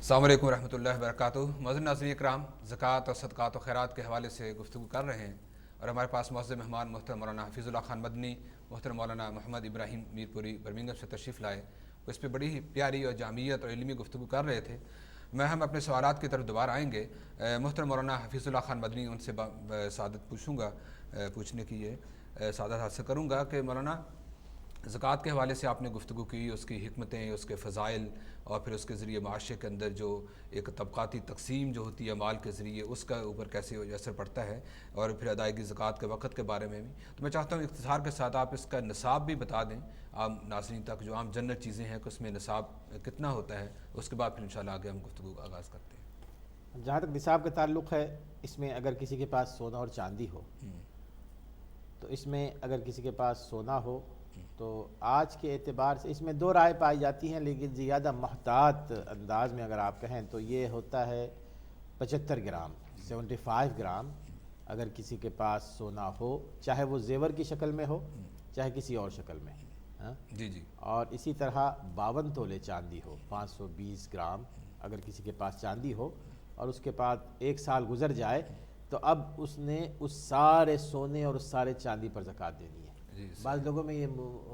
السلام علیکم ورحمۃ اللہ وبرکاتہ۔ معزز ناظرین اکرام، زکوٰۃ اور صدقات و خیرات کے حوالے سے گفتگو کر رہے ہیں اور ہمارے پاس معزز مہمان محترم مولانا حفیظ اللہ خان مدنی، محترم مولانا محمد ابراہیم میرپوری برمنگھم سے تشریف لائے۔ وہ اس پہ بڑی ہی پیاری اور جامعیت اور علمی گفتگو کر رہے تھے۔ ہم اپنے سوالات کی طرف دوبارہ آئیں گے۔ محترم مولانا حفیظ اللہ خان مدنی، ان سے سعادت پوچھوں گا، پوچھنے کی یہ سعادت حاصل کروں گا کہ مولانا زکوٰۃ کے حوالے سے آپ نے گفتگو کی، اس کی حکمتیں، اس کے فضائل، اور پھر اس کے ذریعے معاشرے کے اندر جو ایک طبقاتی تقسیم جو ہوتی ہے مال کے ذریعے، اس کا اوپر کیسے اثر پڑتا ہے، اور پھر ادائیگی زکوٰۃ کے وقت کے بارے میں بھی۔ تو میں چاہتا ہوں اختصار کے ساتھ آپ اس کا نصاب بھی بتا دیں عام ناظرین تک، جو عام جنرل چیزیں ہیں کہ اس میں نصاب کتنا ہوتا ہے، اس کے بعد پھر انشاءاللہ آگے ہم گفتگو کا آغاز کرتے ہیں۔ جہاں تک نصاب کا تعلق ہے، اس میں اگر کسی کے پاس سونا اور چاندی ہو تو اس میں اگر کسی کے پاس سونا ہو تو آج کے اعتبار سے اس میں دو رائے پائی جاتی ہیں، لیکن زیادہ محتاط انداز میں اگر آپ کہیں تو یہ ہوتا ہے 75 گرام 75 گرام اگر کسی کے پاس سونا ہو، چاہے وہ زیور کی شکل میں ہو چاہے کسی اور شکل میں، جی جی۔ اور اسی طرح 52 تولے چاندی ہو، 520 گرام اگر کسی کے پاس چاندی ہو، اور اس کے بعد 1 سال گزر جائے تو اب اس نے اس سارے سونے اور اس سارے چاندی پر زکوٰۃ دینی ہے۔ بعض لوگوں میں یہ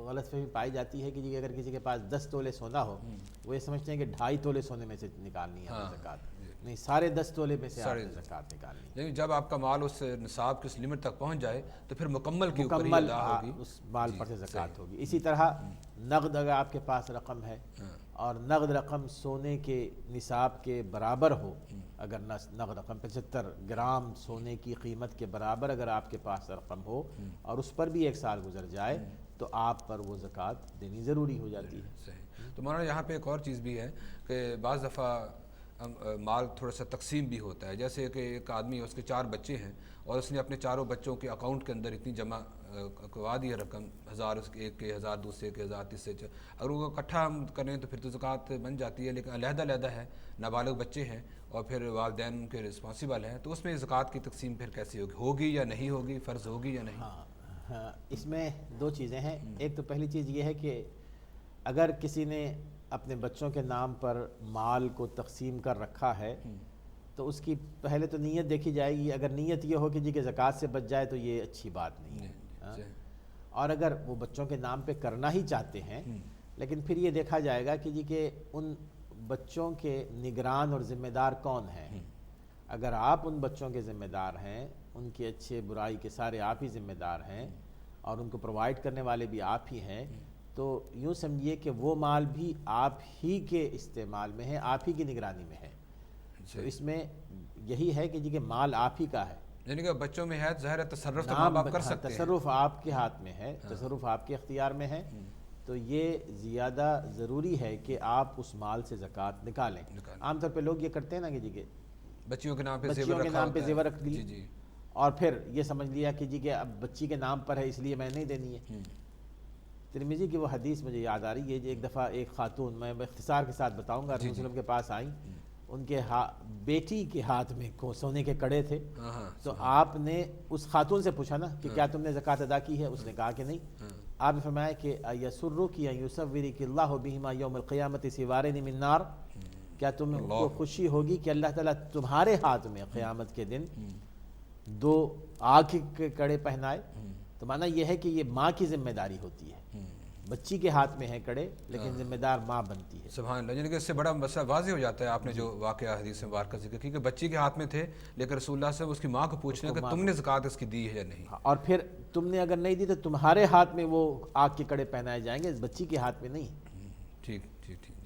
غلط فہمی پائی جاتی ہے کہ جی اگر کسی کے پاس 10 تولے سونا ہو، وہ یہ سمجھتے ہیں کہ 2.5 تولے سونے میں سے نکالنی ہے زکوٰۃ۔ نہیں، سارے 10 تولے میں سے آپ نے زکوٰۃ نکالنی ہے۔ یعنی جب آپ کا مال اس نصاب کی اس لمٹ تک پہنچ جائے تو پھر مکمل کی اوپر ہی ادا ہوگی، اس مال پر سے زکوٰۃ ہوگی۔ اسی طرح نقد اگر آپ کے پاس رقم ہے اور نقد رقم سونے کے نصاب کے برابر ہو، اگر نقد رقم 75 گرام سونے کی قیمت کے برابر اگر آپ کے پاس رقم ہو اور اس پر بھی 1 سال گزر جائے تو آپ پر وہ زکوٰۃ دینی ضروری ہو جاتی ہے۔ صحیح۔ تو مولانا یہاں پہ ایک اور چیز بھی ہے کہ بعض دفعہ مال تھوڑا سا تقسیم بھی ہوتا ہے، جیسے کہ ایک آدمی، اس کے 4 بچے ہیں اور اس نے اپنے چاروں بچوں کے اکاؤنٹ کے اندر اتنی جمع کروا دی ہے رقم، 1000 ایک کے، 1000 دوسرے کے، 1000 تیسرے کے، اگر وہ اکٹھا ہم کریں تو پھر تو زکوٰۃ بن جاتی ہے، لیکن علیحدہ علیحدہ ہے، نابالغ بچے ہیں اور پھر والدین ان کے رسپانسیبل ہیں، تو اس میں زکوٰۃ کی تقسیم پھر کیسی ہوگی یا نہیں ہوگی، فرض ہوگی یا نہیں؟ ہاں، اس میں 2 چیزیں ہیں۔ ایک تو پہلی چیز یہ ہے کہ اگر کسی نے اپنے بچوں کے نام پر مال کو تقسیم کر رکھا ہے تو اس کی پہلے تو نیت دیکھی جائے گی۔ اگر نیت یہ ہو کہ جی کہ زکوٰۃ سے بچ جائے تو یہ اچھی بات نہیں ہے، اور اگر وہ بچوں کے نام پہ کرنا ہی چاہتے ہیں لیکن پھر یہ دیکھا جائے گا کہ جی کہ ان بچوں کے نگران اور ذمہ دار کون ہیں۔ اگر آپ ان بچوں کے ذمہ دار ہیں، ان کے اچھے برائی کے سارے آپ ہی ذمہ دار ہیں اور ان کو پرووائڈ کرنے والے بھی آپ ہی ہیں، تو یوں سمجھیے کہ وہ مال بھی آپ ہی کے استعمال میں ہے، آپ ہی کی نگرانی میں ہے۔ تو اس میں یہی ہے کہ جی کہ مال آپ ہی کا ہے، یعنی کہ بچوں میں ہے ظاہر تصرف تو ماں باپ کر سکتے ہیں، تصرف آپ کے ہاتھ میں ہے، تصرف آپ کے اختیار میں ہے، تو یہ زیادہ ضروری ہے کہ آپ اس مال سے زکوٰۃ نکالیں۔ عام طور پہ لوگ یہ کرتے ہیں نا کہ جی کہ بچیوں کے نام پہ زیور رکھ دی اور پھر یہ سمجھ لیا کہ جی کہ اب بچی کے نام پر ہے اس لیے میں نہیں دینی ہے۔ ترمذی کی وہ حدیث مجھے یاد آ رہی ہے، ایک دفعہ ایک خاتون، میں اختصار کے ساتھ بتاؤں گا، رسول وسلم کے پاس آئیں، ان کے بیٹی کے ہاتھ میں سونے کے کڑے تھے، تو آپ نے اس خاتون سے پوچھا نا کہ کیا تم نے زکوٰۃ ادا کی ہے؟ اس نے کہا کہ نہیں۔ آپ نے فرمایا کہ یسرک ان یصورک اللہ بہما یوم القیامۃ سوارین من نار، کیا تم کو خوشی ہوگی کہ اللہ تعالیٰ تمہارے ہاتھ میں قیامت کے دن 2 آگ کے کڑے پہنائے؟ تو معنی یہ ہے کہ یہ ماں کی ذمہ داری ہوتی ہے، بچی کے ہاتھ میں ہے کڑے لیکن ذمہ دار ماں بنتی ہے۔ سبحان اللہ، یعنی کہ اس سے بڑا مسئلہ واضح ہو جاتا ہے، آپ نے جو واقعہ حدیث مبارکہ ذکر کی کہ بچی کے ہاتھ میں تھے لیکن رسول اللہ سے اس کی ماں کو پوچھنا کہ تم نے زکوٰۃ اس کی دی ہے یا نہیں، اور پھر تم نے اگر نہیں دی تو تمہارے ہاتھ میں وہ آگ کے کڑے پہنائے جائیں گے، بچی کے ہاتھ میں نہیں۔ ٹھیک ٹھیک ٹھیک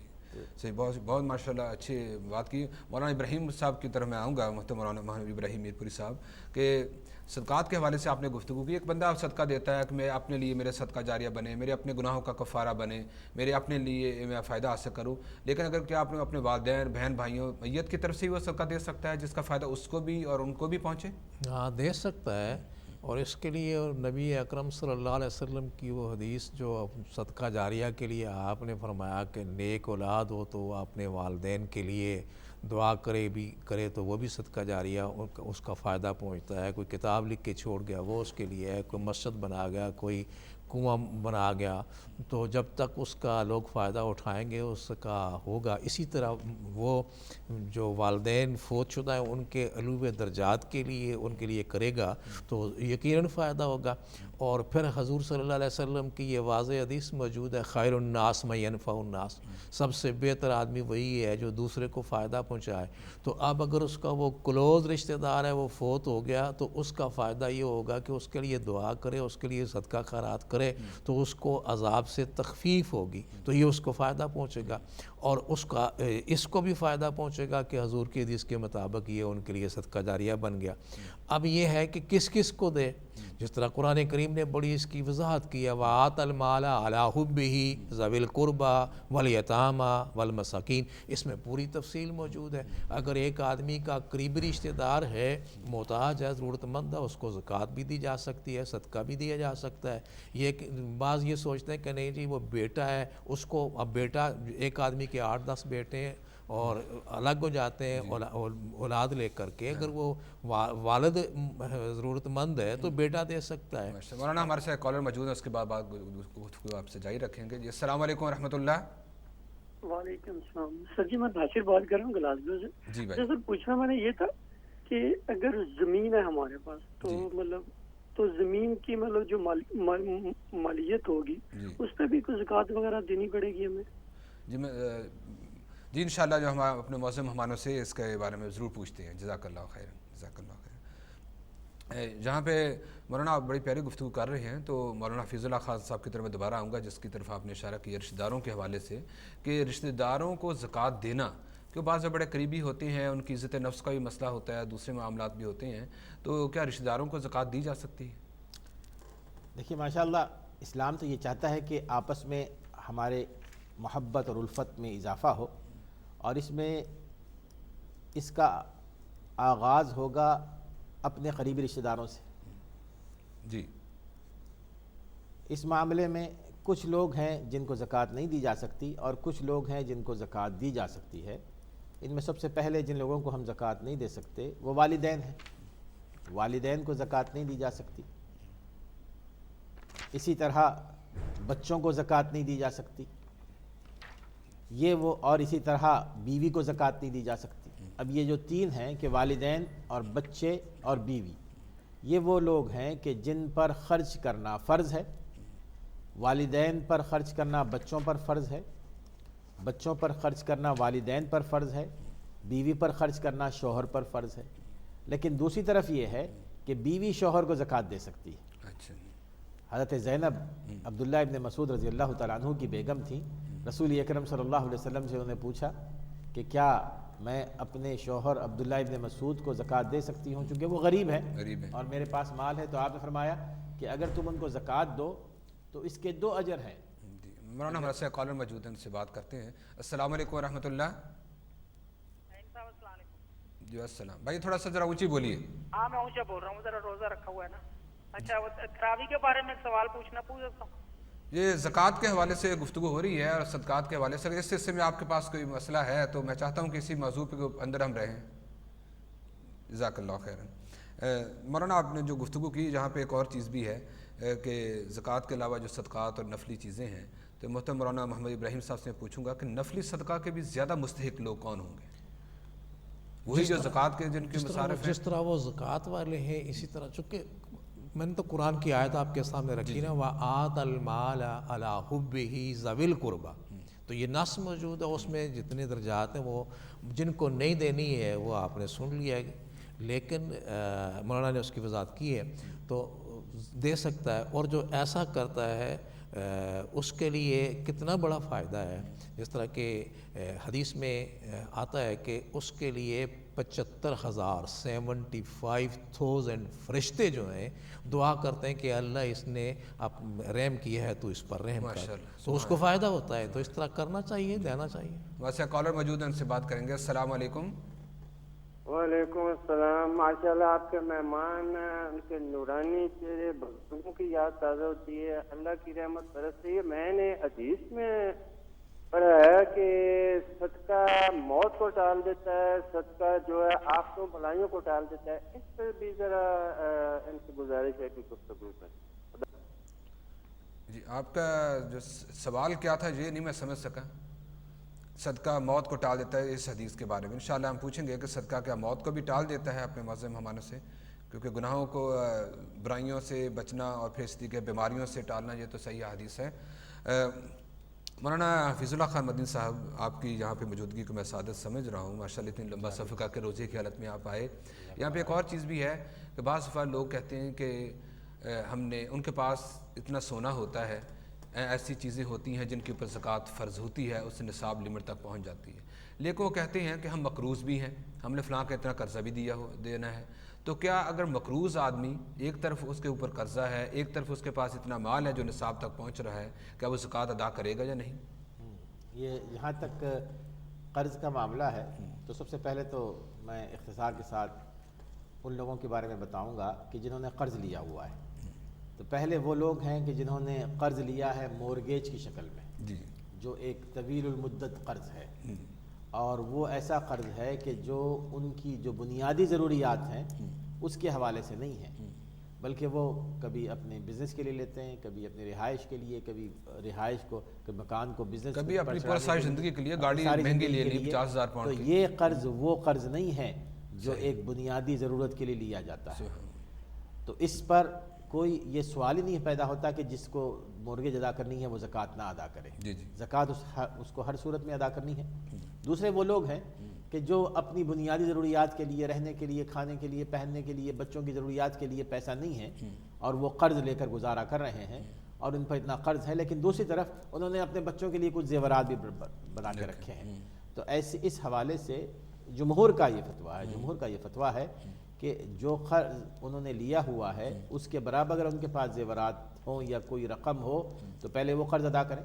صحیح، بہت ماشاء اللہ اچھی بات کی۔ مولانا ابراہیم صاحب کی طرف میں آؤں گا، محترم مولانا محمد ابراہیم میرپوری صاحب، کہ صدقات کے حوالے سے آپ نے گفتگو کی۔ ایک بندہ صدقہ دیتا ہے کہ میں اپنے لیے میرے صدقہ جاریہ بنے، میرے اپنے گناہوں کا کفارہ بنے، میرے اپنے لیے میں فائدہ حاصل کروں، لیکن اگر کیا آپ اپنے والدین، بہن بھائیوں، میت کی طرف سے ہی وہ صدقہ دے سکتا ہے جس کا فائدہ اس کو بھی اور ان کو بھی پہنچے؟ ہاں، دے سکتا ہے، اور اس کے لیے نبی اکرم صلی اللہ علیہ وسلم کی وہ حدیث جو صدقہ جاریہ کے لیے آپ نے فرمایا کہ نیک اولاد ہو تو وہ اپنے والدین کے لیے دعا کرے تو وہ بھی صدقہ جاریہ اس کا فائدہ پہنچتا ہے۔ کوئی کتاب لکھ کے چھوڑ گیا وہ اس کے لیے ہے، کوئی مسجد بنا گیا، کوئی کنواں بنا گیا تو جب تک اس کا لوگ فائدہ اٹھائیں گے اس کا ہوگا. اسی طرح وہ جو والدین فوت شدہ ہیں ان کے علو درجات کے لیے ان کے لیے کرے گا تو یقیناً فائدہ ہوگا. اور پھر حضور صلی اللہ علیہ وسلم کی یہ واضح حدیث موجود ہے، خیر الناس من ینفع الناس، سب سے بہتر آدمی وہی ہے جو دوسرے کو فائدہ پہنچائے. تو اب اگر اس کا وہ کلوز رشتہ دار ہے وہ فوت ہو گیا تو اس کا فائدہ یہ ہوگا کہ اس کے لیے دعا کرے، اس کے لیے صدقہ خیرات کرے تو اس کو عذاب سے تخفیف ہوگی، تو یہ اس کو فائدہ پہنچے گا. اور اس کو بھی فائدہ پہنچے گا کہ حضور کی حدیث کے مطابق یہ ان کے لیے صدقہ جاریہ بن گیا. اب یہ ہے کہ کس کس کو دے. جس طرح قرآن کریم نے بڑی اس کی وضاحت کی ہے، وَآتَ الْمَالَ عَلَىٰ حُبِّهِ ذَوِي الْقُرْبَىٰ وَالْيَتَامَىٰ وَالْمَسَاكِينِ. اس میں پوری تفصیل موجود ہے. اگر ایک آدمی کا قریبی رشتہ دار ہے، محتاج ہے، ضرورت مند ہے، اس کو زکوٰۃ بھی دی جا سکتی ہے، صدقہ بھی دیا جا سکتا ہے. بعض یہ سوچتے ہیں کہ نہیں جی وہ بیٹا ہے، اس کو اب بیٹا ایک آدمی کے 8-10 بیٹے ہیں اور الگ ہو جاتے ہیں اولاد لے کر کے، اگر وہ والد ضرورت مند ہے تو بیٹا دے سکتا ہے. مولانا ہمارے ساتھ کالر موجود ہے، اس کے بعد گفتگو آپ سے جاری رکھیں گے. جی السلام علیکم ورحمۃ اللہ. وعلیکم السلام. سر جی میں باشر بات کر رہا ہوں گلاسگو سے. جی بھائی. سر پوچھنا میں نے یہ تھا کہ اگر زمین ہے ہمارے پاس تو مطلب تو زمین کی مطلب جو مالیت ہوگی اس پہ بھی کچھ زکوٰۃ وغیرہ دینی پڑے گی ہمیں؟ جی انشاءاللہ جو ہم اپنے معزز مہمانوں سے اس کے بارے میں ضرور پوچھتے ہیں. جزاک اللہ خیر، جزاک اللہ خیر. جہاں پہ مولانا آپ بڑی پیاری گفتگو کر رہے ہیں تو مولانا حفیظ اللہ خان صاحب کی طرف میں دوبارہ آؤں گا، جس کی طرف آپ نے اشارہ کیا رشتہ داروں کے حوالے سے کہ رشتہ داروں کو زکوٰۃ دینا، کہ بعض بڑے قریبی ہوتے ہیں، ان کی عزت نفس کا بھی مسئلہ ہوتا ہے، دوسرے معاملات بھی ہوتے ہیں، تو کیا رشتہ داروں کو زکوٰۃ دی جا سکتی ہے؟ دیکھیے ماشاءاللہ اسلام تو یہ چاہتا ہے کہ آپس میں ہمارے محبت اور الفت میں اضافہ ہو، اور اس میں اس کا آغاز ہوگا اپنے قریبی رشتہ داروں سے. جی اس معاملے میں کچھ لوگ ہیں جن کو زکوٰۃ نہیں دی جا سکتی اور کچھ لوگ ہیں جن کو زکوٰۃ دی جا سکتی ہے. ان میں سب سے پہلے جن لوگوں کو ہم زکوٰۃ نہیں دے سکتے وہ والدین ہیں. والدین کو زکوٰۃ نہیں دی جا سکتی. اسی طرح بچوں کو زکوٰۃ نہیں دی جا سکتی. اور اسی طرح بیوی کو زکوٰۃ نہیں دی جا سکتی. اب یہ جو تین ہیں کہ والدین اور بچے اور بیوی، یہ وہ لوگ ہیں کہ جن پر خرچ کرنا فرض ہے. والدین پر خرچ کرنا بچوں پر فرض ہے، بچوں پر خرچ کرنا والدین پر فرض ہے، بیوی پر خرچ کرنا شوہر پر فرض ہے. لیکن دوسری طرف یہ ہے کہ بیوی شوہر کو زکوٰۃ دے سکتی ہے. حضرت زینب عبداللہ ابن مسعود رضی اللہ تعالیٰ عنہ کی بیگم تھیں. رسول اکرم صلی اللہ علیہ وسلم سے انہوں نے پوچھا کہ کیا میں اپنے شوہر عبداللہ ابن مسعود کو زکوٰۃ دے سکتی ہوں چونکہ وہ غریب ہے اور میرے پاس مال ہے؟ تو آپ نے فرمایا کہ اگر تم ان کو زکوٰۃ دو تو اس کے 2 اجر ہیں. مولانا ہمارے ساتھ کالر موجود ہیں، ان سے بات کرتے ہیں. السلام علیکم ورحمۃ اللہ. جی السلام. بھائی تھوڑا سا ذرا اونچی بولیے. ہاں میں اونچا بول رہا ہوں، ذرا روزہ رکھا ہوا ہے نا. اچھا تراویح کے بارے میں سوال پوچھ سکتا ہوں؟ یہ زکوٰۃ کے حوالے سے گفتگو ہو رہی ہے اور صدقات کے حوالے سے، اس حصے میں آپ کے پاس کوئی مسئلہ ہے تو میں چاہتا ہوں کہ اسی موضوع کے اندر ہم رہیں. جزاک اللہ خیر. مولانا آپ نے جو گفتگو کی جہاں پہ ایک اور چیز بھی ہے کہ زکوٰۃ کے علاوہ جو صدقات اور نفلی چیزیں ہیں، تو محترم مولانا محمد ابراہیم صاحب سے پوچھوں گا کہ نفلی صدقہ کے بھی زیادہ مستحق لوگ کون ہوں گے؟ وہی جو زکوٰۃ کے جن کے مصارف ہیں. جس طرح وہ زکوٰۃ والے ہیں اسی طرح، چونکہ میں نے تو قرآن کی آیت آپ کے سامنے رکھی نا، وَآتَ الْمَالَ عَلَىٰ حُبِّهِ ذَوِي الْقُرْبَىٰ، تو یہ نص موجود ہے، اس میں جتنے درجات ہیں وہ جن کو نہیں دینی ہے وہ آپ نے سن لیا ہے. لیکن مولانا نے اس کی وضاحت کی ہے تو دے سکتا ہے. اور جو ایسا کرتا ہے اس کے لیے کتنا بڑا فائدہ ہے. جس طرح کہ حدیث میں آتا ہے کہ اس کے لیے 75,000 75,000 فرشتے جو ہیں دعا کرتے ہیں کہ اللہ اس نے رحم کیا ہے تو اس پر رحم کر، تو اس کو فائدہ ہوتا ہے. تو اس طرح کرنا چاہیے، دینا چاہیے. ویسے کالر موجود ہیں، ان سے بات کریں گے. السلام علیکم. وعلیکم السلام. ماشاءاللہ آپ کے مہمان ان کے نورانی چہرے بزرگوں کی یاد تازہ ہوتی ہے، اللہ کی رحمت برستی ہے. میں نے حدیث میں پڑھا ہے کہ صدقہ موت کو ٹال دیتا ہے، صدقہ جو ہے آفتوں بھلائیوں کو ٹال دیتا ہے. اس پہ بھی ذرا ان سے گزارش ہے کہ گفتگو کریں. جی آپ کا جو سوال کیا تھا یہ نہیں میں سمجھ سکا. صدقہ موت کو ٹال دیتا ہے اس حدیث کے بارے میں انشاءاللہ ہم پوچھیں گے کہ صدقہ کیا موت کو بھی ٹال دیتا ہے اپنے معزز مہمانوں سے, کیونکہ گناہوں کو برائیوں سے بچنا اور پھر اس طریقے بیماریوں سے ٹالنا یہ تو صحیح حدیث ہے. مولانا حفیظ اللہ خان مدنی صاحب آپ کی یہاں پہ موجودگی کو میں سعادت سمجھ رہا ہوں, ماشاءاللہ اتنی لمبا سفر کر کے روزے کی حالت میں آپ آئے. یہاں پہ ایک اور چیز بھی ہے کہ بعض دفعہ لوگ کہتے ہیں کہ ہم نے ان کے پاس اتنا سونا ہوتا ہے, ایسی چیزیں ہوتی ہیں جن کے اوپر زکوٰۃ فرض ہوتی ہے, اس سے نصاب لمٹ تک پہنچ جاتی ہے, لیکن وہ کہتے ہیں کہ ہم مقروض بھی ہیں, ہم نے فلاں کا اتنا قرضہ بھی دینا ہے. تو کیا اگر مقروض آدمی ایک طرف اس کے اوپر قرضہ ہے, ایک طرف اس کے پاس اتنا مال ہے جو نصاب تک پہنچ رہا ہے, کیا وہ زکوٰۃ ادا کرے گا یا نہیں؟ یہ جہاں تک قرض کا معاملہ ہے تو سب سے پہلے تو میں اختصار کے ساتھ ان لوگوں کے بارے میں بتاؤں گا کہ جنہوں نے قرض لیا ہوا ہے. تو پہلے وہ لوگ ہیں کہ جنہوں نے قرض لیا ہے مورگیج کی شکل میں, جی, جو ایک طویل المدت قرض ہے, اور وہ ایسا قرض ہے کہ جو ان کی جو بنیادی ضروریات ہیں اس کے حوالے سے نہیں ہے, بلکہ وہ کبھی اپنے بزنس کے لیے لیتے ہیں, کبھی اپنی رہائش کے لیے, کبھی رہائش کو, کبھی مکان کو بزنس, کبھی اپنی پورا ساری زندگی کے لیے, گاڑی مہنگی لے لی 50,000 تو پاؤنڈ کی. یہ قرض وہ قرض نہیں ہے جو ایک بنیادی ضرورت کے لیے لیا جاتا ہے. تو اس پر کوئی یہ سوال ہی نہیں پیدا ہوتا کہ جس کو مورگیج ادا کرنی ہے وہ زکوٰۃ نہ ادا کرے. زکوٰۃ اس کو ہر صورت میں ادا کرنی ہے. دوسرے وہ لوگ ہیں کہ جو اپنی بنیادی ضروریات کے لیے, رہنے کے لیے, کھانے کے لیے, پہننے کے لیے, بچوں کی ضروریات کے لیے پیسہ نہیں ہے اور وہ قرض لے کر گزارا کر رہے ہیں اور ان پر اتنا قرض ہے, لیکن دوسری طرف انہوں نے اپنے بچوں کے لیے کچھ زیورات بھی بنا کے رکھے ہیں. تو ایسے اس حوالے سے جمہور کا یہ فتویٰ ہے کہ جو قرض انہوں نے لیا ہوا ہے اس کے برابر اگر ان کے پاس زیورات ہوں یا کوئی رقم ہو تو پہلے وہ قرض ادا کریں,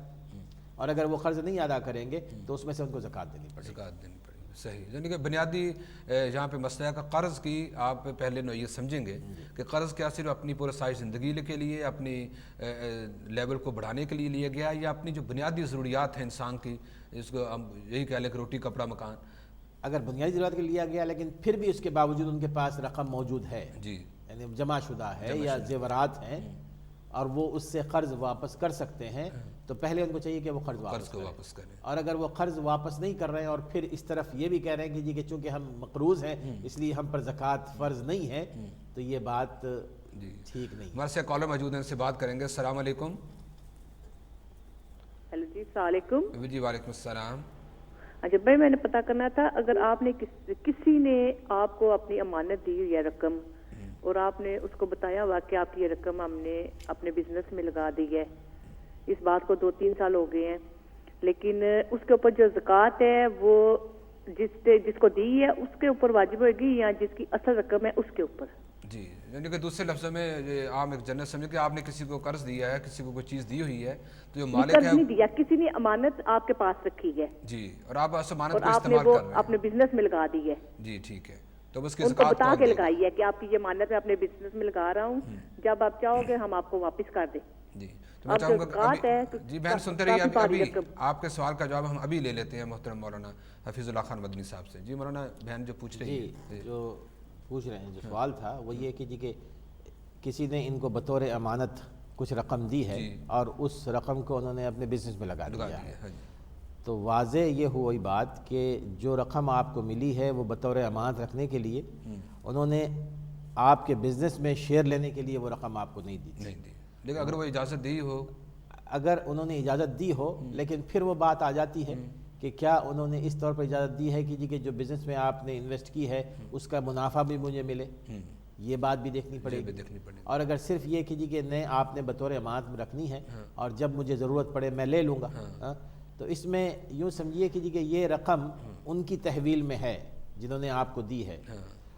اور اگر وہ قرض نہیں ادا کریں گے تو اس میں سے ان کو زکوٰۃ دینی پڑے گی. صحیح, یعنی کہ بنیادی یہاں پہ مسئلہ کا قرض کی آپ پہلے نوعیت سمجھیں گے کہ قرض کیا صرف اپنی پورے ساری زندگی کے لیے, اپنی لیول کو بڑھانے کے لیے لیا گیا, یا اپنی جو بنیادی ضروریات ہیں انسان کی, اس کو ہم یہی کہہ لیں کہ روٹی کپڑا مکان, اگر بنیادی ضرورت کے لیے لیا گیا لیکن پھر بھی اس کے باوجود ان کے پاس رقم موجود ہے, جی, یعنی جمع شدہ ہے یا زیورات ہیں اور وہ اس سے قرض واپس کر سکتے ہیں, تو پہلے ان کو چاہیے کہ وہ قرض واپس کریں. اور اگر وہ قرض واپس نہیں کر رہے ہیں اور پھر اس طرف یہ بھی کہہ رہے ہیں کہ جی کہ چونکہ ہم مقروض ہیں اس لیے ہم پر زکوٰۃ فرض نہیں ہے, تو یہ بات ٹھیک نہیں. ہمارے سے کالر موجود ہیں, ان سے بات کریں گے. السلام علیکم. ہیلو جی, السلام علیکم. جی وعلیکم السلام. اچھا بھائی, میں نے پتا کرنا تھا, اگر آپ نے کسی نے آپ کو اپنی امانت دی یا رقم اور آپ نے اس کو بتایا ہوا کہ آپ کی یہ رقم ہم نے اپنے بزنس میں لگا دی ہے, اس بات کو 2-3 سال ہو گئے ہیں, لیکن اس کے اوپر جو زکوٰۃ ہے وہ جس کو دی ہے اس کے اوپر واجب ہوئے گی یا جس کی اصل رقم ہے اس کے اوپر؟ جی, یعنی کہ دوسرے لفظوں میں عام ایک جنرل سمجھے کہ آپ نے کسی کو قرض دیا ہے, کسی کو کوئی چیز دی ہوئی ہے, تو جو مالک ہے, قرض نہیں دیا, کسی نے امانت آپ کے پاس رکھی ہے, جی, اور آپ اس امانت کو اور آپ نے استعمال وہ کر رہے ہیں, اپنے بزنس میں لگا دی ہے. جی ٹھیک ہے, تو اس کی ان کو زکوٰۃ بتا کے لگائی ہے کہ آپ کی یہ امانت میں اپنے بزنس میں لگا رہا ہوں, جب آپ چاہو گے ہم آپ کو واپس کر دیں. جی, تو میں چاہوں گا جی بہن سنتے رہیے, ابھی آپ کے سوال کا جواب ہم ابھی لے لیتے ہیں محترم مولانا حفیظ اللہ خان مدنی صاحب سے. جی مولانا, بہن جو پوچھ رہی ہے, جی جو پوچھ رہے ہیں, جو سوال تھا وہ یہ کہ جی کہ کسی نے ان کو بطور امانت کچھ رقم دی ہے اور اس رقم کو انہوں نے اپنے بزنس میں لگا دیا ہے, تو واضح یہ ہوئی بات کہ جو رقم آپ کو ملی ہے وہ بطور امانت رکھنے کے لیے انہوں نے آپ کے بزنس میں شیئر لینے کے لیے وہ رقم آپ کو نہیں دی. لیکن اگر وہ اجازت دی ہو, اگر انہوں نے اجازت دی ہو, لیکن پھر وہ بات آ جاتی ہے کہ کیا انہوں نے اس طور پر اجازت دی ہے کہ جی کہ جو بزنس میں آپ نے انویسٹ کی ہے اس کا منافع بھی مجھے ملے, یہ بات بھی دیکھنی پڑے گی. اور اگر صرف یہ کہ جی کہ نہیں آپ نے بطور امانت میں رکھنی ہے اور جب مجھے ضرورت پڑے میں لے لوں گا, تو اس میں یوں سمجھیے کہ جی کہ یہ رقم ان کی تحویل میں ہے جنہوں نے آپ کو دی ہے,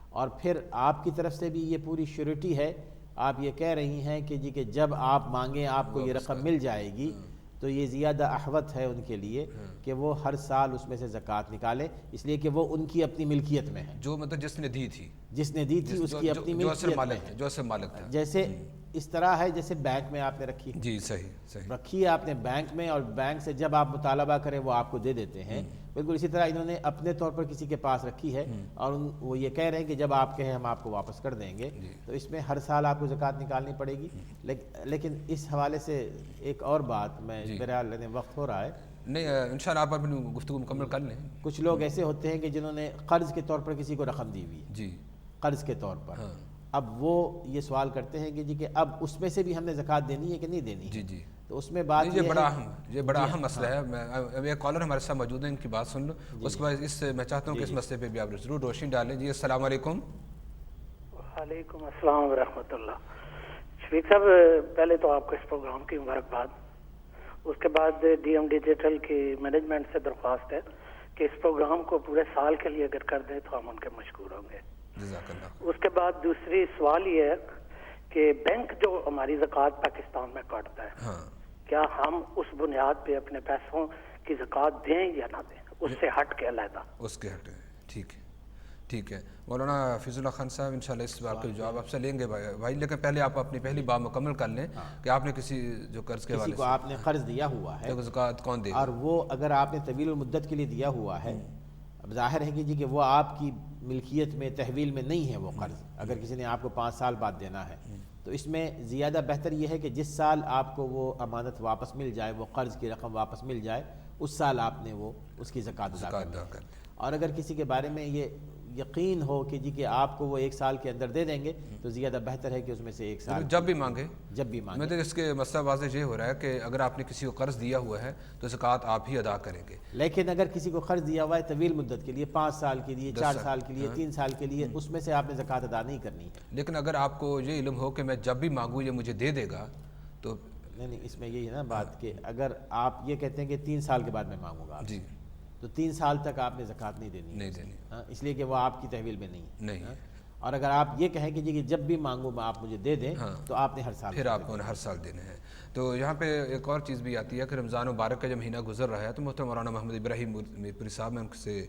اور پھر آپ کی طرف سے بھی یہ پوری شیورٹی ہے, آپ یہ کہہ رہی ہیں کہ جی کہ جب آپ مانگیں آپ کو یہ رقم مل جائے گی, تو یہ زیادہ احوط ہے ان کے لیے کہ وہ ہر سال اس میں سے زکوٰۃ نکالے, اس لیے کہ وہ ان کی اپنی ملکیت میں ہے, جو مطلب جس نے دی تھی اس کی اپنی ملکیت میں ہے. جو اصل مالک تھا. جیسے اس طرح ہے جیسے بینک میں آپ نے رکھی ہے، جی صحیح صحیح، رکھی ہے آپ نے بینک میں، اور بینک سے جب آپ مطالبہ کریں وہ آپ کو دے دیتے ہیں، بالکل اسی طرح انہوں نے اپنے طور پر کسی کے پاس رکھی ہے، اور وہ یہ کہہ رہے ہیں کہ جب آپ کہیں ہم آپ کو واپس کر دیں گے، تو اس میں ہر سال آپ کو زکوٰۃ نکالنی پڑے گی۔ لیکن اس حوالے سے ایک اور بات، میں بہرحال وقت ہو رہا ہے، نہیں انشاءاللہ آپ اپنی گفتگو مکمل کر لیں۔ کچھ لوگ ایسے ہوتے ہیں کہ جنہوں نے قرض کے طور پر کسی کو رقم دی ہوئی ہے، جی قرض کے طور پر، اب وہ یہ سوال کرتے ہیں کہ جی کہ اب اس میں سے بھی ہم نے زکوٰۃ دینی ہے کہ نہیں دینی ہے؟ جی جی، تو اس میں بات یہ بڑا اہم مسئلہ ہے۔ میں ایک کالر ہمارے ساتھ موجود ہے، ان کی بات سن لو، اس کے بعد میں چاہتا ہوں کہ اس مسئلے پہ بھی آپ ضرور روشنی ڈالیں۔ جی السلام علیکم۔ وعلیکم السلام ورحمۃ اللہ۔ شفیق صاحب، پہلے تو آپ کو اس پروگرام کی مبارکباد، اس کے بعد ڈی ایم ڈیجیٹل کی مینجمنٹ سے درخواست ہے کہ اس پروگرام کو پورے سال کے لیے اگر کر دیں تو ہم ان کے مشکور ہوں گے۔ جزاک اللہ۔ اس کے بعد دوسری سوال یہ ہے کہ بینک جو ہماری زکوٰۃ پاکستان میں کاٹتا ہے، کیا ہم اس بنیاد پہ اپنے پیسوں کی زکوٰۃ دیں یا نہ دیں، اس سے ہٹ کے علیحدہ؟ اس کے ہٹ، ٹھیک ہے ٹھیک ہے۔ مولانا حفیظ اللہ خان صاحب انشاءاللہ اس بات کے جواب آپ سے لیں گے بھائی، لیکن پہلے آپ اپنی پہلی بات مکمل کر لیں کہ آپ نے کسی جو قرض کے کسی کو آپ نے قرض دیا ہوا ہے تو زکوٰۃ کون دے گا، اور وہ اگر آپ نے طویل المدت کے لیے دیا ہوا ہے، اب ظاہر ہے کہ جی کہ وہ آپ کی ملکیت میں تحویل میں نہیں ہے وہ قرض، اگر کسی نے آپ کو 5 سال بعد دینا ہے تو اس میں زیادہ بہتر یہ ہے کہ جس سال آپ کو وہ امانت واپس مل جائے، وہ قرض کی رقم واپس مل جائے، اس سال آپ نے وہ اس کی زکوٰۃ ادا کر دی۔ اور اگر کسی کے بارے میں یہ یقین ہو کہ جی کہ آپ کو وہ 1 سال کے اندر دے دیں گے تو زیادہ بہتر ہے کہ اس میں سے 1 سال جب بھی مانگے۔ میں تو اس کے مسئلہ واضح یہ ہو رہا ہے کہ اگر آپ نے کسی کو قرض دیا ہوا ہے تو زکوٰۃ آپ ہی ادا کریں گے، لیکن اگر کسی کو قرض دیا ہوا ہے طویل مدت کے لیے، 5 سال کے لیے، 4 سال کے لیے، 3 سال کے لیے، اس میں سے آپ نے زکوٰۃ ادا نہیں کرنی ہے۔ لیکن اگر آپ کو یہ علم ہو کہ میں جب بھی مانگوں یہ مجھے دے دے گا تو نہیں، اس میں یہی ہے نا بات کہ اگر آپ یہ کہتے ہیں کہ 3 سال کے بعد میں مانگوں گا جی، تو 3 سال تک آپ نے زکوٰۃ نہیں دینی، اس لیے کہ وہ آپ کی تحویل میں نہیں۔ اور اگر آپ یہ کہیں کہ جی کہ جب بھی مانگوں میں آپ مجھے دے دیں تو آپ نے ہر سال، پھر آپ کو ہر سال دینے ہیں۔ تو یہاں پہ ایک اور چیز بھی آتی ہے کہ رمضان مبارک کا جب مہینہ گزر رہا ہے تو محترم مولانا محمد ابراہیم میر پوری صاحب، میں ان سے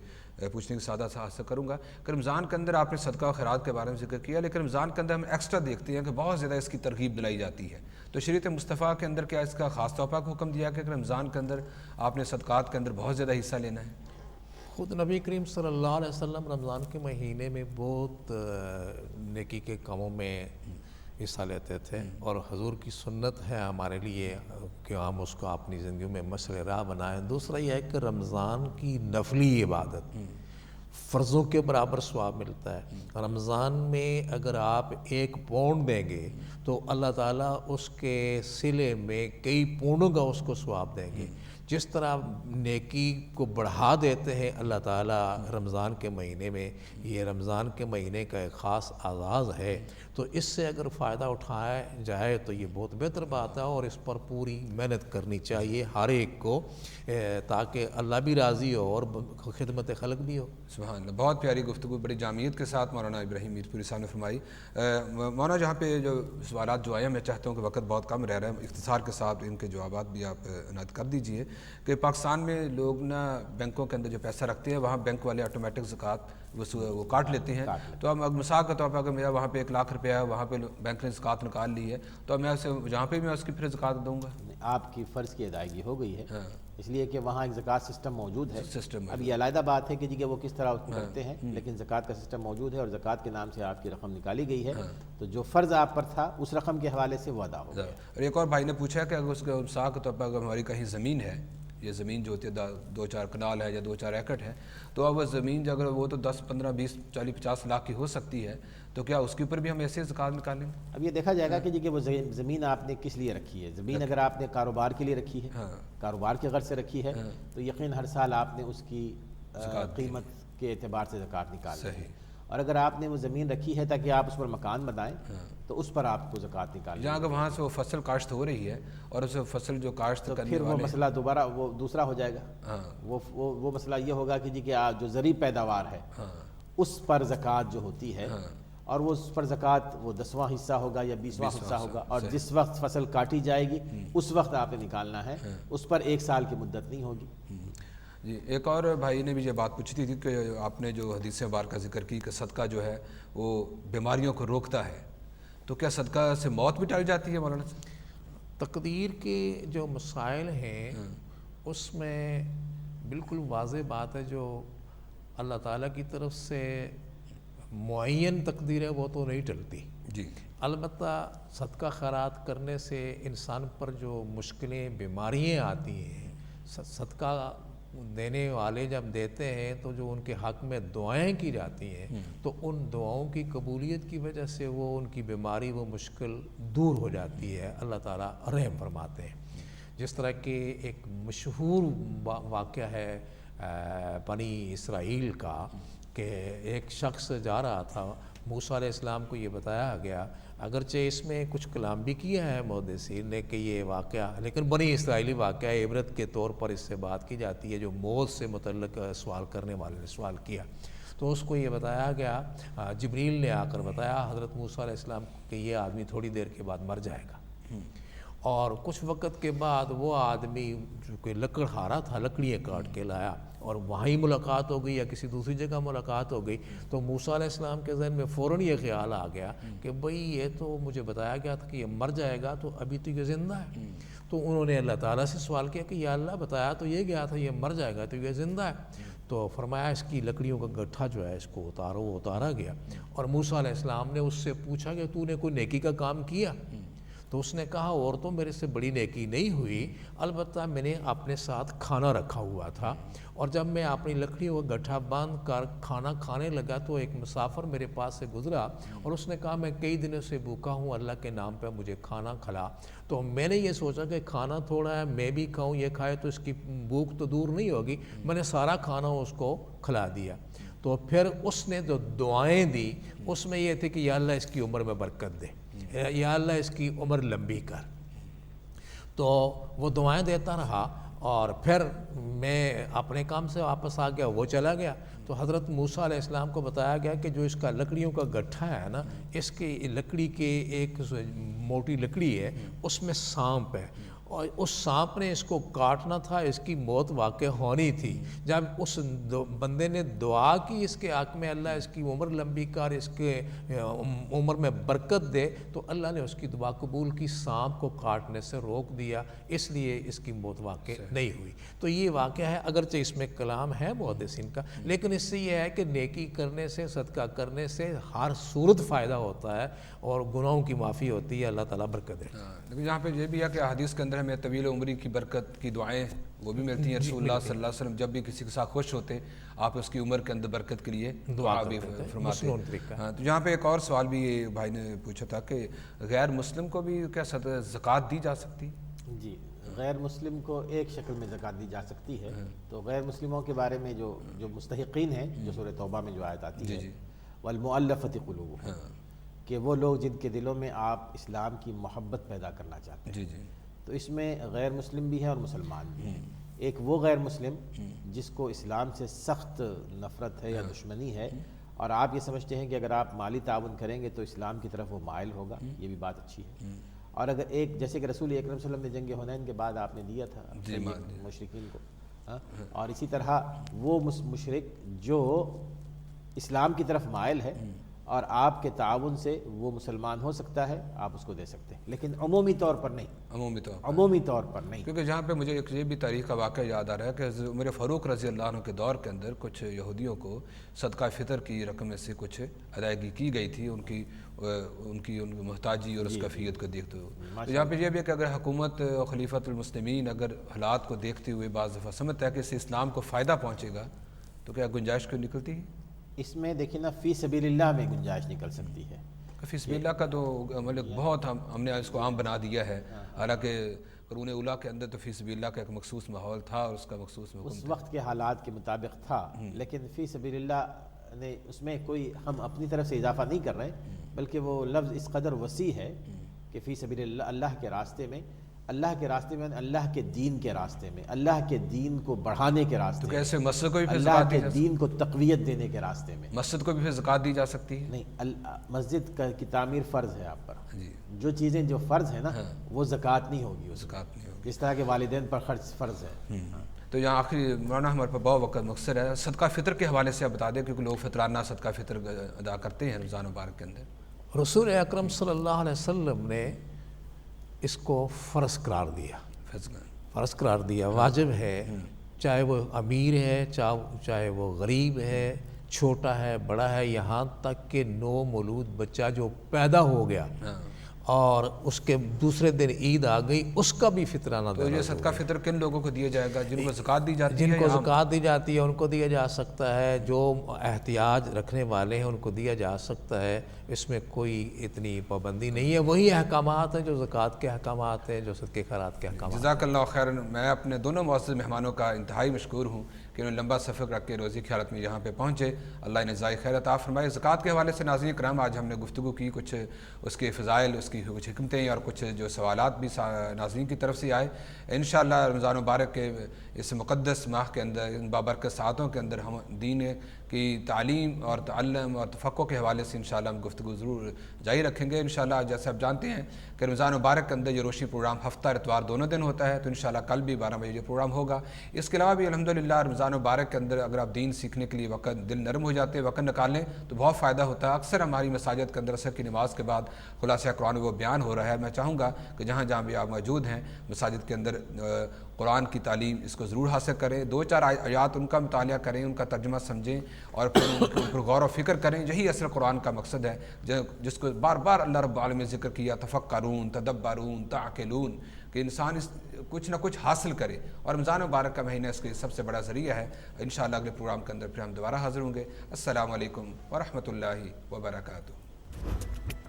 پوچھنے کی سادہ سا حاصل کروں گا کہ رمضان کے اندر آپ نے صدقہ و خیرات کے بارے میں ذکر کیا، لیکن رمضان کے اندر ہم ایکسٹرا دیکھتے ہیں کہ بہت زیادہ اس کی ترغیب دلائی جاتی ہے، تو شریعت مصطفیٰ کے اندر کیا اس کا خاص طور پر حکم دیا کہ رمضان کے اندر آپ نے صدقات کے اندر بہت زیادہ حصہ لینا ہے؟ خود نبی کریم صلی اللہ علیہ وسلم رمضان کے مہینے میں بہت نیکی کے کاموں میں حصہ لیتے تھے، اور حضور کی سنت ہے ہمارے لیے کہ ہم اس کو اپنی زندگی میں مشعل راہ بنائیں۔ دوسرا یہ ہے کہ رمضان کی نفلی عبادت فرضوں کے برابر ثواب ملتا ہے۔ رمضان میں اگر آپ 1 پاؤنڈ دیں گے تو اللہ تعالیٰ اس کے صلے میں کئی پاؤنڈوں کا اس کو ثواب دیں گے۔ جس طرح نیکی کو بڑھا دیتے ہیں اللہ تعالیٰ رمضان کے مہینے میں، یہ رمضان کے مہینے کا ایک خاص آغاز ہے، تو اس سے اگر فائدہ اٹھایا جائے تو یہ بہت بہتر بات ہے، اور اس پر پوری محنت کرنی چاہیے ہر ایک کو، تاکہ اللہ بھی راضی ہو اور خدمت خلق بھی ہو۔ سبحان اللہ، بہت پیاری گفتگو بڑی جامعیت کے ساتھ مولانا ابراہیم میر پوری صاحب نے فرمائی۔ مولانا جہاں پہ جو سوالات جو آئے ہیں، میں چاہتا ہوں کہ وقت بہت کم رہ رہا ہے، اختصار کے ساتھ ان کے جوابات بھی آپ عنایت کر دیجئے کہ پاکستان میں لوگ نا بینکوں کے اندر جو پیسہ رکھتے ہیں وہاں بینک والے آٹومیٹک زکوٰۃ وہ کاٹ لیتے ہیں، تو اب مثال کے طور پر اگر میرا وہاں پہ 1 لاکھ روپیہ ہے، وہاں پہ بینک نے زکوٰۃ نکال لی ہے، تو میں اسے جہاں پہ میں اس کی پھر زکوٰۃ دوں گا؟ آپ کی فرض کی ادائیگی ہو گئی ہے، اس لیے کہ وہاں ایک زکوٰۃ سسٹم موجود ہے۔ اب یہ علیحدہ بات ہے کہ جی کہ وہ کس طرح کرتے ہیں، لیکن زکوٰۃ کا سسٹم موجود ہے، اور زکوٰۃ کے نام سے آپ کی رقم نکالی گئی ہے، تو جو فرض آپ پر تھا اس رقم کے حوالے سے وہ ادا ہو گیا۔ اور ایک اور بھائی نے پوچھا کہ اگر اس کے مثال کے طور پر اگر ہماری کہیں زمین ہے، یہ زمین جو ہوتی ہے 2-4 کنال ہے یا 2-4 ایکڑ ہے، تو اب وہ زمین اگر وہ تو 10, 15, 20, 40, 50 لاکھ کی ہو سکتی ہے، تو کیا اس کے اوپر بھی ہم ایسے زکوٰۃ نکالیں؟ اب یہ دیکھا جائے گا کہ جی کہ وہ زمین آپ نے کس لیے رکھی ہے۔ زمین اگر آپ نے کاروبار کے لیے رکھی ہے، کاروبار کے غرض سے رکھی ہے، تو یقین ہر سال آپ نے اس کی قیمت کے اعتبار سے زکوٰۃ نکالنی ہے۔ اور اگر آپ نے وہ زمین رکھی ہے تاکہ آپ اس پر مکان بنائیں تو اس پر آپ کو زکوٰۃ نکالنی ہے۔ جہاں اگر وہاں سے وہ فصل کاشت ہو رہی ہے اور اس فصل جو کاشت کرنے پھر وہ مسئلہ دوبارہ وہ دوسرا ہو جائے گا، وہ مسئلہ یہ ہوگا کہ جی کہ جو زرعی پیداوار ہے اس پر زکوٰۃ جو ہوتی ہے، اور وہ اس پر زکوٰۃ وہ 10واں حصہ ہوگا یا 20واں حصہ ہوگا، اور جس وقت فصل کاٹی جائے گی اس وقت آپ نے نکالنا ہے، اس پر 1 سال کی مدت نہیں ہوگی۔ جی، ایک اور بھائی نے بھی یہ بات پوچھی تھی کہ آپ نے جو حدیث مبارکہ ذکر کی کہ صدقہ جو ہے وہ بیماریوں کو روکتا ہے، تو کیا صدقہ سے موت بھی ٹال جاتی ہے مولانا صاحب؟ تقدیر کے جو مسائل ہیں اس میں بالکل واضح بات ہے، جو اللہ تعالیٰ کی طرف سے معین تقدیر ہے وہ تو نہیں ٹلتی جی، البتہ صدقہ خیرات کرنے سے انسان پر جو مشکلیں بیماریاں آتی ہیں، صدقہ دینے والے جب دیتے ہیں تو جو ان کے حق میں دعائیں کی جاتی ہیں تو ان دعاؤں کی قبولیت کی وجہ سے وہ ان کی بیماری وہ مشکل دور ہو جاتی ہے، اللہ تعالیٰ رحم فرماتے ہیں۔ جس طرح کہ ایک مشہور واقعہ ہے بنی اسرائیل کا کہ ایک شخص جا رہا تھا، موسیٰ علیہ السلام کو یہ بتایا گیا، اگرچہ اس میں کچھ کلام بھی کیا ہے محدثین نے کہ یہ واقعہ، لیکن بنی اسرائیلی واقعہ عبرت کے طور پر اس سے بات کی جاتی ہے، جو موت سے متعلق سوال کرنے والے نے سوال کیا تو اس کو یہ بتایا گیا، جبریل نے آ کر بتایا حضرت موسیٰ علیہ السلام کہ یہ آدمی تھوڑی دیر کے بعد مر جائے گا، اور کچھ وقت کے بعد وہ آدمی جو کہ لکڑہارا تھا، لکڑیاں کاٹ کے لایا اور وہیں ملاقات ہو گئی یا کسی دوسری جگہ ملاقات ہو گئی، تو موسیٰ علیہ السلام کے ذہن میں فوراً یہ خیال آ گیا کہ بھئی یہ تو مجھے بتایا گیا تھا کہ یہ مر جائے گا، تو ابھی تو یہ زندہ ہے۔ تو انہوں نے اللہ تعالیٰ سے سوال کیا کہ یا اللہ بتایا تو یہ گیا تھا یہ مر جائے گا، تو یہ زندہ ہے۔ تو فرمایا اس کی لکڑیوں کا گٹھا جو ہے اس کو اتارو، وہ اتارا گیا، اور موسیٰ علیہ السلام نے اس سے پوچھا کہ تو نے کوئی نیکی کا کام کیا؟ تو اس نے کہا اور تو میرے سے بڑی نیکی نہیں ہوئی، البتہ میں نے اپنے ساتھ کھانا رکھا ہوا تھا، اور جب میں اپنی لکڑیوں کا گٹھا باندھ کر کھانا کھانے لگا تو ایک مسافر میرے پاس سے گزرا اور اس نے کہا میں کئی دنوں سے بھوکا ہوں، اللہ کے نام پہ مجھے کھانا کھلا۔ تو میں نے یہ سوچا کہ کھانا تھوڑا ہے، میں بھی کھاؤں، یہ کھائے تو اس کی بھوک تو دور نہیں ہوگی، میں نے سارا کھانا اس کو کھلا دیا۔ تو پھر اس نے جو دعائیں دی اس میں یہ تھی کہ یا اللہ اس کی عمر میں برکت دے، یا اللہ اس کی عمر لمبی کر۔ تو وہ دعائیں دیتا رہا اور پھر میں اپنے کام سے واپس آ گیا، وہ چلا گیا۔ تو حضرت موسیٰ علیہ السلام کو بتایا گیا کہ جو اس کا لکڑیوں کا گٹھا ہے نا، اس کی لکڑی کے ایک موٹی لکڑی ہے، اس میں سانپ ہے، اور اس سانپ نے اس کو کاٹنا تھا، اس کی موت واقع ہونی تھی۔ جب اس بندے نے دعا کی اس کے حق میں اللہ اس کی عمر لمبی کر، اس کے عمر میں برکت دے، تو اللہ نے اس کی دعا قبول کی، سانپ کو کاٹنے سے روک دیا، اس لیے اس کی موت واقع نہیں ہوئی۔ تو یہ واقعہ ہے، اگرچہ اس میں کلام ہے محدثین کا، لیکن اس سے یہ ہے کہ نیکی کرنے سے، صدقہ کرنے سے ہر صورت فائدہ ہوتا ہے اور گناہوں کی معافی ہوتی ہے، اللہ تعالیٰ برکت دے۔ لیکن یہاں پہ یہ بھی ہے کہ حدیث کے اندر ہمیں طویل عمری کی برکت کی دعائیں وہ بھی ملتی ہیں، رسول اللہ صلی اللہ علیہ وسلم جب بھی کسی کے ساتھ خوش ہوتے آپ اس کی عمر کے اندر برکت کے لیے دعا بھی فرماتے ہیں۔ ہاں، تو یہاں پہ ایک اور سوال بھی بھائی نے پوچھا تھا کہ غیر مسلم کو بھی کیا زکوٰۃ دی جا سکتی؟ جی، غیر مسلم کو ایک شکل میں زکوٰۃ دی جا سکتی ہے۔ تو غیر مسلموں کے بارے میں جو مستحقین ہیں، جو سورہ توبہ میں جو آیت آتی ہے والمؤلفۃ قلوبہم، کہ وہ لوگ جن کے دلوں میں آپ اسلام کی محبت پیدا کرنا چاہتے ہیں، تو اس میں غیر مسلم بھی ہیں اور مسلمان بھی ہیں۔ ایک وہ غیر مسلم جس کو اسلام سے سخت نفرت ہے یا دشمنی ہے، اور آپ یہ سمجھتے ہیں کہ اگر آپ مالی تعاون کریں گے تو اسلام کی طرف وہ مائل ہوگا، یہ بھی بات اچھی ہے۔ اور اگر ایک جیسے کہ رسول اکرم صلی اللہ علیہ وسلم نے جنگ حنین کے بعد آپ نے دیا تھا مشرکین کو، اور اسی طرح وہ مشرک جو اسلام کی طرف مائل ہے اور آپ کے تعاون سے وہ مسلمان ہو سکتا ہے، آپ اس کو دے سکتے ہیں، لیکن عمومی طور پر نہیں، عمومی طور پر نہیں۔ کیونکہ جہاں پہ مجھے ایک یہ بھی تاریخ کا واقعہ یاد آ رہا ہے کہ عمر فاروق رضی اللہ عنہ کے دور کے اندر کچھ یہودیوں کو صدقہ فطر کی رقم میں سے کچھ ادائیگی کی گئی تھی، ان کی محتاجی اور اس کیفیت کو دیکھتے ہوئے۔ یہاں پہ یہ بھی ہے کہ اگر حکومت خلیفۃ المسلمین اگر حالات کو دیکھتے ہوئے بعض دفعہ سمجھتا ہے کہ اس سے اسلام کو فائدہ پہنچے گا، تو کیا گنجائش کیوں نکلتی ہے؟ اس میں دیکھیں نا، فی سبیل اللہ میں گنجائش نکل سکتی ہے۔ فی سبیل اللہ کا تو مطلب بہت ہم نے اس کو عام بنا دیا ہے، حالانکہ قرون اولیٰ کے اندر تو فی سبیل اللہ کا ایک مخصوص ماحول تھا اور اس کا مخصوص حکم اس وقت کے حالات کے مطابق تھا، لیکن فی سبیل اللہ نے اس میں کوئی ہم اپنی طرف سے اضافہ نہیں کر رہے، بلکہ وہ لفظ اس قدر وسیع ہے کہ فی سبیل اللہ، اللہ کے راستے میں، اللہ کے راستے میں، اللہ کے دین کے راستے میں، اللہ کے دین کو بڑھانے کے راستے میں، کیسے مسجد کو بھی اللہ کے دین کو تقویت دینے کے راستے میں، مسجد کو بھی پھر زکوٰۃ دی جا سکتی ہے؟ نہیں، مسجد کی تعمیر فرض ہے آپ پر، جو چیزیں جو فرض ہیں نا وہ زکوٰۃ نہیں ہوگی، زکوٰۃ نہیں ہوگی، جس طرح کے والدین پر خرچ فرض ہے۔ تو یہاں آخری مولانا ہمارے پاس بہت وقت مختصر ہے، صدقہ فطر کے حوالے سے آپ بتا دیں، کیونکہ لوگ فطرانہ صدقہ فطر ادا کرتے ہیں رمضان مبارک کے اندر۔ رسول اکرم صلی اللہ علیہ وسلم نے اس کو فرض قرار دیا، فرض قرار دیا، واجب ہے، چاہے وہ امیر ہے، چاہے وہ غریب ہے، چھوٹا ہے، بڑا ہے، یہاں تک کہ نو مولود بچہ جو پیدا ہو گیا اور اس کے دوسرے دن عید آ گئی، اس کا بھی فطرانہ تو یہ صدقہ فطر کن لوگوں کو دیا جائے گا؟ جن کو زکوٰۃ دی جاتی ہے، جن کو زکوٰۃ دی جاتی ہے ان کو دیا جا سکتا ہے، جو احتیاج رکھنے والے ہیں ان کو دیا جا سکتا ہے، اس میں کوئی اتنی پابندی نہیں ہے، وہی احکامات ہیں جو زکوٰۃ کے احکامات ہیں، جو صدقہ خیرات کے احکامات ہیں۔ جزاک اللہ خیر۔ میں اپنے دونوں معزز مہمانوں کا انتہائی مشکور ہوں کہ انہوں نے لمبا سفر رکھ کے روزی کی حالت میں یہاں پہ پہنچے، اللہ انہیں جزائے خیر عطا فرمائے۔ زکوٰۃ کے حوالے سے ناظرین کرام آج ہم نے گفتگو کی، کچھ اس کے فضائل، اس کی کچھ حکمتیں اور کچھ جو سوالات بھی ناظرین کی طرف سے آئے۔ انشاءاللہ رمضان مبارک کے اس مقدس ماہ کے اندر، ان بابرکت ساعتوں کے اندر ہم دین کی تعلیم اور تعلم اور تفقہ کے حوالے سے انشاءاللہ ہم گفتگو ضرور جاری رکھیں گے انشاءاللہ۔ جیسے آپ جانتے ہیں کہ رمضان مبارک کے اندر یہ روشنی پروگرام ہفتہ اتوار دونوں دن ہوتا ہے، تو انشاءاللہ کل بھی 12 بجے یہ پروگرام ہوگا۔ اس کے علاوہ بھی الحمدللہ رمضان مبارک کے اندر اگر آپ دین سیکھنے کے لیے وقت دل نرم ہو جاتے ہیں، وقت نکالیں تو بہت فائدہ ہوتا ہے۔ اکثر ہماری مساجد کے اندر عصر کی نماز کے بعد خلاصہ قرآن وہ بیان ہو رہا ہے۔ میں چاہوں گا کہ جہاں جہاں بھی آپ موجود ہیں مساجد کے اندر قرآن کی تعلیم اس کو ضرور حاصل کریں، 2-4 آیات ان کا مطالعہ کریں، ان کا ترجمہ سمجھیں اور پھر ان کے اوپر غور و فکر کریں۔ یہی اصل قرآن کا مقصد ہے جس کو بار بار اللہ رب العالمین نے ذکر کیا، تفکرون، تدبرون، تعقلون، کہ انسان کچھ نہ کچھ حاصل کرے، اور رمضان مبارک کا مہینہ اس کے سب سے بڑا ذریعہ ہے۔ انشاءاللہ اگلے پروگرام کے اندر پھر ہم دوبارہ حاضر ہوں گے۔ السلام علیکم ورحمۃ اللہ وبرکاتہ۔